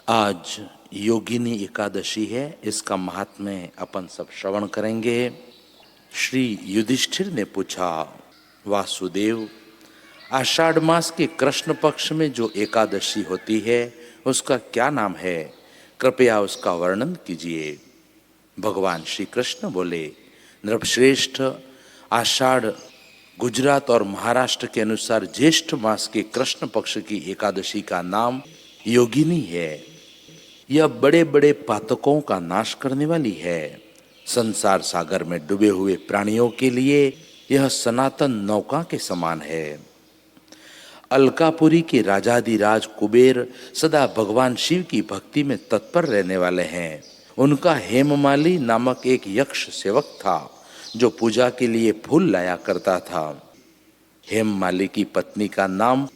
आज योगिनी एकादशी है। इसका महात्म्य अपन सब श्रवण करेंगे। श्री युधिष्ठिर ने पूछा, वासुदेव, आषाढ़ मास के कृष्ण पक्ष में जो एकादशी होती है उसका क्या नाम है? कृपया उसका वर्णन कीजिए। भगवान श्री कृष्ण बोले, नृपश्रेष्ठ, आषाढ़ गुजरात और महाराष्ट्र के अनुसार ज्येष्ठ मास के कृष्ण पक्ष की एकादशी का नाम योगिनी है। यह बड़े बड़े पातकों का नाश करने वाली है। संसार सागर में डूबे हुए प्राणियों के लिए यह सनातन नौका के समान है। अलकापुरी के राजाधिराज कुबेर सदा भगवान शिव की भक्ति में तत्पर रहने वाले हैं। उनका हेममाली नामक एक यक्ष सेवक था जो पूजा के लिए फूल लाया करता था। हेममाली की पत्नी का नाम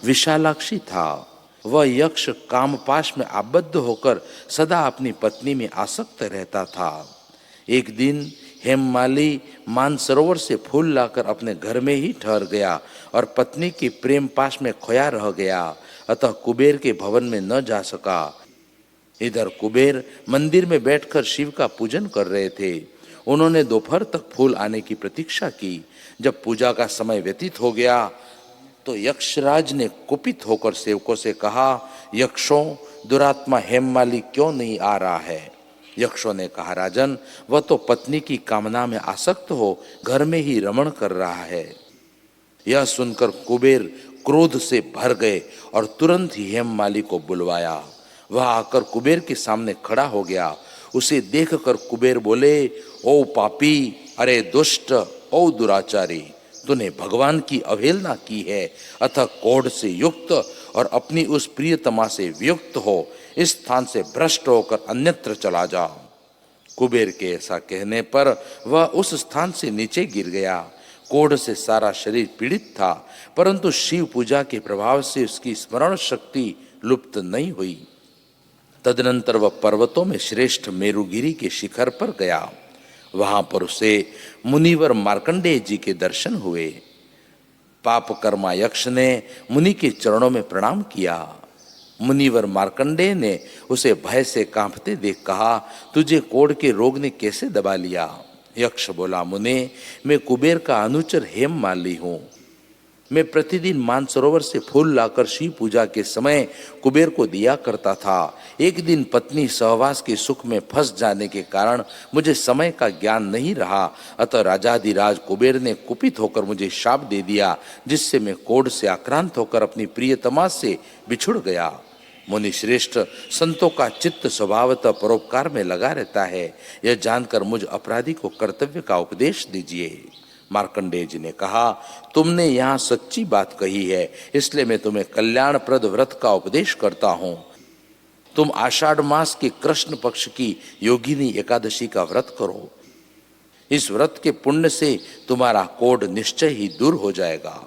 विशालाक्षी था। वह यक्ष कामपाश में आबद्ध होकर सदा अपनी पत्नी में आसक्त रहता था। एक दिन हेममाली मानसरोवर से फूल लाकर अपने घर में ही ठहर गया और पत्नी की प्रेम पाश में खोया रह गया। अतः कुबेर के भवन में न जा सका। इधर कुबेर मंदिर में बैठकर शिव का पूजन कर रहे थे। उन्होंने दोपहर तक फूल आने की प्रतीक्षा की। जब पूजा का समय व्यतीत हो गया तो यक्षराज ने कुपित होकर सेवकों से कहा, यक्षों, दुरात्मा हेममाली क्यों नहीं आ रहा है? यक्षों ने कहा, राजन, वह तो पत्नी की कामना में आसक्त हो घर में ही रमण कर रहा है। यह सुनकर कुबेर क्रोध से भर गए और तुरंत ही हेममाली को बुलवाया। वह आकर कुबेर के सामने खड़ा हो गया। उसे देखकर कुबेर बोले, ओ पापी, अरे दुष्ट, ओ दुराचारी, तूने भगवान की अवहेलना की है। अतः कोढ़ से युक्त और अपनी उस प्रियतमा से वियुक्त हो इस स्थान से भ्रष्ट होकर अन्यत्र चला जा। कुबेर के ऐसा कहने पर वह उस स्थान से नीचे गिर गया। कोढ़ से सारा शरीर पीड़ित था, परंतु शिव पूजा के प्रभाव से उसकी स्मरण शक्ति लुप्त नहीं हुई। तदनंतर वह पर्वतों में श्रेष्ठ मेरुगिरी के शिखर पर गया। वहां पर उसे मुनिवर मार्कंडेय जी के दर्शन हुए। पापकर्मा यक्ष ने मुनि के चरणों में प्रणाम किया। मुनिवर मार्कंडेय ने उसे भय से कांपते देख कहा, तुझे कोढ़ के रोग ने कैसे दबा लिया? यक्ष बोला, मुने, मैं कुबेर का अनुचर हेममाली हूँ। मैं प्रतिदिन मानसरोवर से फूल लाकर शिव पूजा के समय कुबेर को दिया करता था। एक दिन पत्नी सहवास के सुख में फंस जाने के कारण मुझे समय का ज्ञान नहीं रहा। अतः राजाधिराज कुबेर ने कुपित होकर मुझे शाप दे दिया, जिससे मैं कोढ़ से आक्रांत होकर अपनी प्रियतमा से बिछुड़ गया। मुनि श्रेष्ठ, संतों का चित्त स्वभावतः परोपकार में लगा रहता है। यह जानकर मुझ अपराधी को कर्तव्य का उपदेश दीजिए। मार्कंडेय जी ने कहा, तुमने यहाँ सच्ची बात कही है, इसलिए मैं तुम्हें कल्याणप्रद व्रत का उपदेश करता हूँ। तुम आषाढ़ मास के कृष्ण पक्ष की योगिनी एकादशी का व्रत करो। इस व्रत के पुण्य से तुम्हारा कोढ़ निश्चय ही दूर हो जाएगा।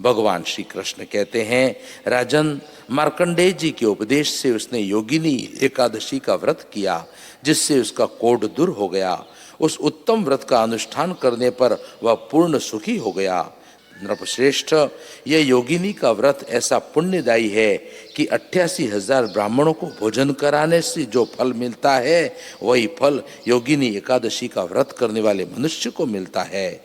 भगवान श्री कृष्ण कहते हैं, राजन, मार्कंडेय जी के उपदेश से उसने योगिनी एकादशी का व्रत किया, जिससे उसका कोढ़ दूर हो गया। उस उत्तम व्रत का अनुष्ठान करने पर वह पूर्ण सुखी हो गया। नृपश्रेष्ठ, यह योगिनी का व्रत ऐसा पुण्यदायी है कि 88,000 ब्राह्मणों को भोजन कराने से जो फल मिलता है वही फल योगिनी एकादशी का व्रत करने वाले मनुष्य को मिलता है।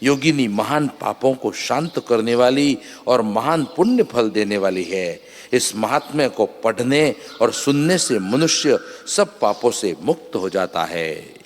योगिनी महान पापों को शांत करने वाली और महान पुण्य फल देने वाली है। इस महात्म्य को पढ़ने और सुनने से मनुष्य सब पापों से मुक्त हो जाता है।